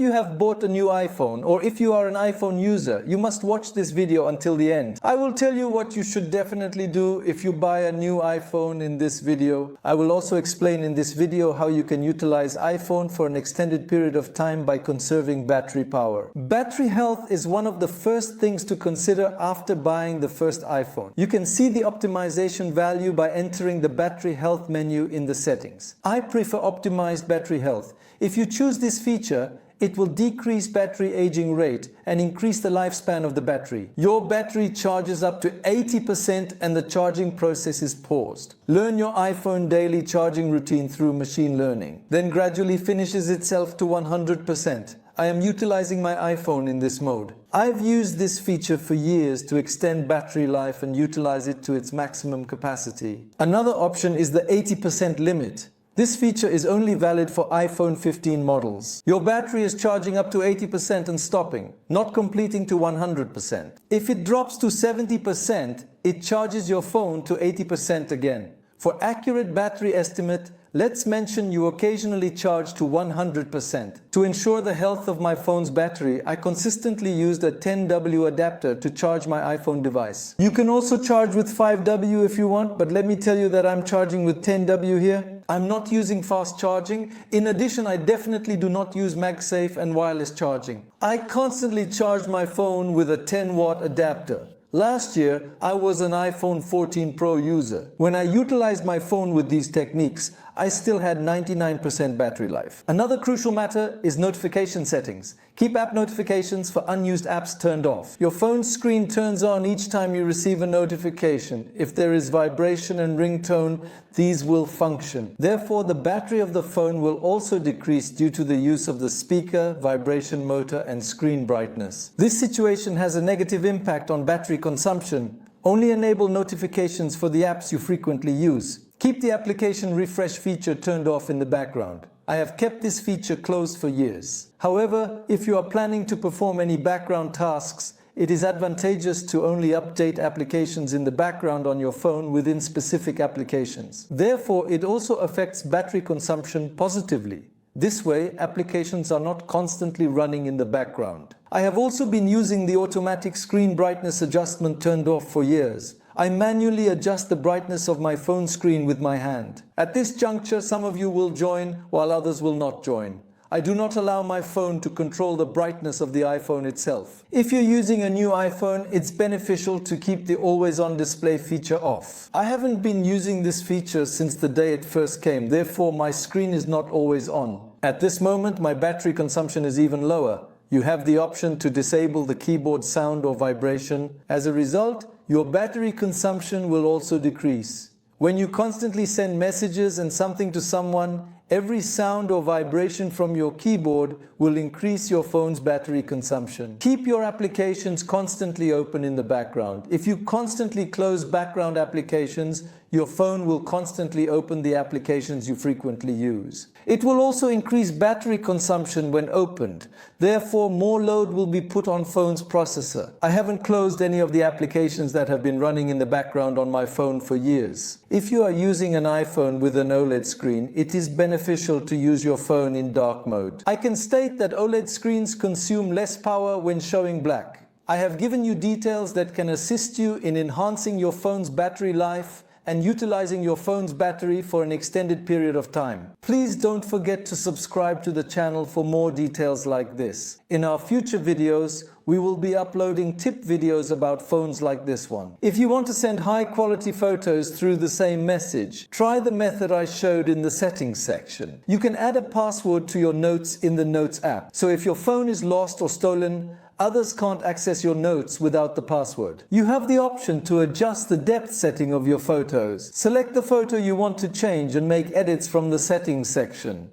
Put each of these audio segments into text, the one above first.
If you have bought a new iPhone or if you are an iPhone user, you must watch this video until the end. I will tell you what you should definitely do if you buy a new iPhone in this video. I will also explain in this video how you can utilize iPhone for an extended period of time by conserving battery power. Battery health is one of the first things to consider after buying the first iPhone. You can see the optimization value by entering the battery health menu in the settings. I prefer optimized battery health. If you choose this feature, it will decrease battery aging rate and increase the lifespan of the battery. Your battery charges up to 80% and the charging process is paused. Learn your iPhone daily charging routine through machine learning, then gradually finishes itself to 100%. I am utilizing my iPhone in this mode. I've used this feature for years to extend battery life and utilize it to its maximum capacity. Another option is the 80% limit. This feature is only valid for iPhone 15 models. Your battery is charging up to 80% and stopping, not completing to 100%. If it drops to 70%, it charges your phone to 80% again. For accurate battery estimate, let's mention you occasionally charge to 100%. To ensure the health of my phone's battery, I consistently used a 10W adapter to charge my iPhone device. You can also charge with 5W if you want, but let me tell you that I'm charging with 10W here. I'm not using fast charging. In addition, I definitely do not use MagSafe and wireless charging. I constantly charge my phone with a 10-watt adapter. Last year, I was an iPhone 14 Pro user. When I utilized my phone with these techniques, I still had 99% battery life. Another crucial matter is notification settings. Keep app notifications for unused apps turned off. Your phone's screen turns on each time you receive a notification. If there is vibration and ringtone, these will function. Therefore, the battery of the phone will also decrease due to the use of the speaker, vibration motor, and screen brightness. This situation has a negative impact on battery consumption. Only enable notifications for the apps you frequently use. Keep the application refresh feature turned off in the background. I have kept this feature closed for years. However, if you are planning to perform any background tasks, it is advantageous to only update applications in the background on your phone within specific applications. Therefore, it also affects battery consumption positively. This way, applications are not constantly running in the background. I have also been using the automatic screen brightness adjustment turned off for years. I manually adjust the brightness of my phone screen with my hand. At this juncture, some of you will join while others will not join. I do not allow my phone to control the brightness of the iPhone itself. If you're using a new iPhone, it's beneficial to keep the always-on display feature off. I haven't been using this feature since the day it first came, therefore my screen is not always on. At this moment, my battery consumption is even lower. You have the option to disable the keyboard sound or vibration. As a result, your battery consumption will also decrease. When you constantly send messages and something to someone, every sound or vibration from your keyboard will increase your phone's battery consumption. Keep your applications constantly open in the background. If you constantly close background applications, your phone will constantly open the applications you frequently use. It will also increase battery consumption when opened. Therefore, more load will be put on phone's processor. I haven't closed any of the applications that have been running in the background on my phone for years. If you are using an iPhone with an OLED screen, it is beneficial to use your phone in dark mode. I can state that OLED screens consume less power when showing black. I have given you details that can assist you in enhancing your phone's battery life and utilizing your phone's battery for an extended period of time. Please don't forget to subscribe to the channel for more details like this. In our future videos, we will be uploading tip videos about phones like this one. If you want to send high-quality photos through the same message, try the method I showed in the settings section. You can add a password to your notes in the Notes app. So if your phone is lost or stolen, others can't access your notes without the password. You have the option to adjust the depth setting of your photos. Select the photo you want to change and make edits from the settings section.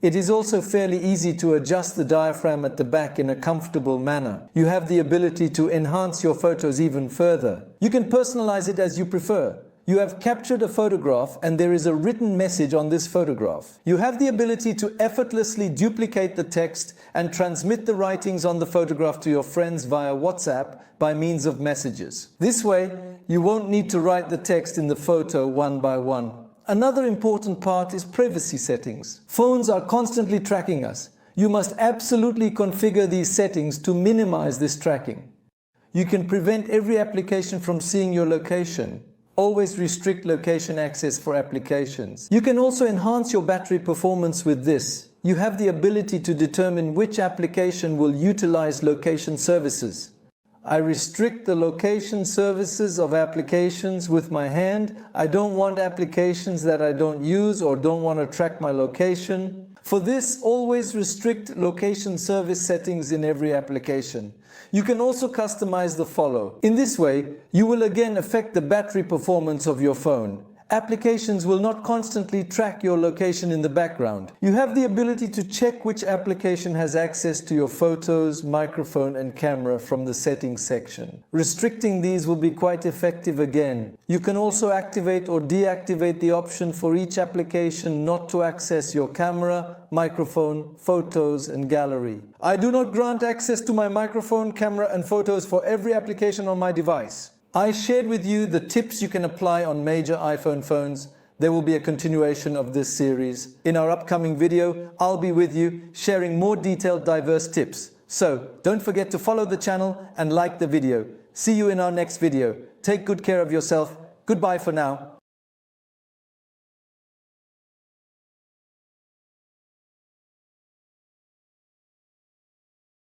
It is also fairly easy to adjust the diaphragm at the back in a comfortable manner. You have the ability to enhance your photos even further. You can personalize it as you prefer. You have captured a photograph and there is a written message on this photograph. You have the ability to effortlessly duplicate the text and transmit the writings on the photograph to your friends via WhatsApp by means of messages. This way, you won't need to write the text in the photo one by one. Another important part is privacy settings. Phones are constantly tracking us. You must absolutely configure these settings to minimize this tracking. You can prevent every application from seeing your location. Always restrict location access for applications. You can also enhance your battery performance with this. You have the ability to determine which application will utilize location services. I restrict the location services of applications with my hand. I don't want applications that I don't use or don't want to track my location. For this, always restrict location service settings in every application. You can also customize the follow. In this way, you will again affect the battery performance of your phone. Applications will not constantly track your location in the background. You have the ability to check which application has access to your photos, microphone and camera from the settings section. Restricting these will be quite effective again. You can also activate or deactivate the option for each application not to access your camera, microphone, photos and gallery. I do not grant access to my microphone, camera and photos for every application on my device. I shared with you the tips you can apply on major iPhone phones. There will be a continuation of this series. In our upcoming video, I'll be with you sharing more detailed, diverse tips. So, don't forget to follow the channel and like the video. See you in our next video. Take good care of yourself. Goodbye for now.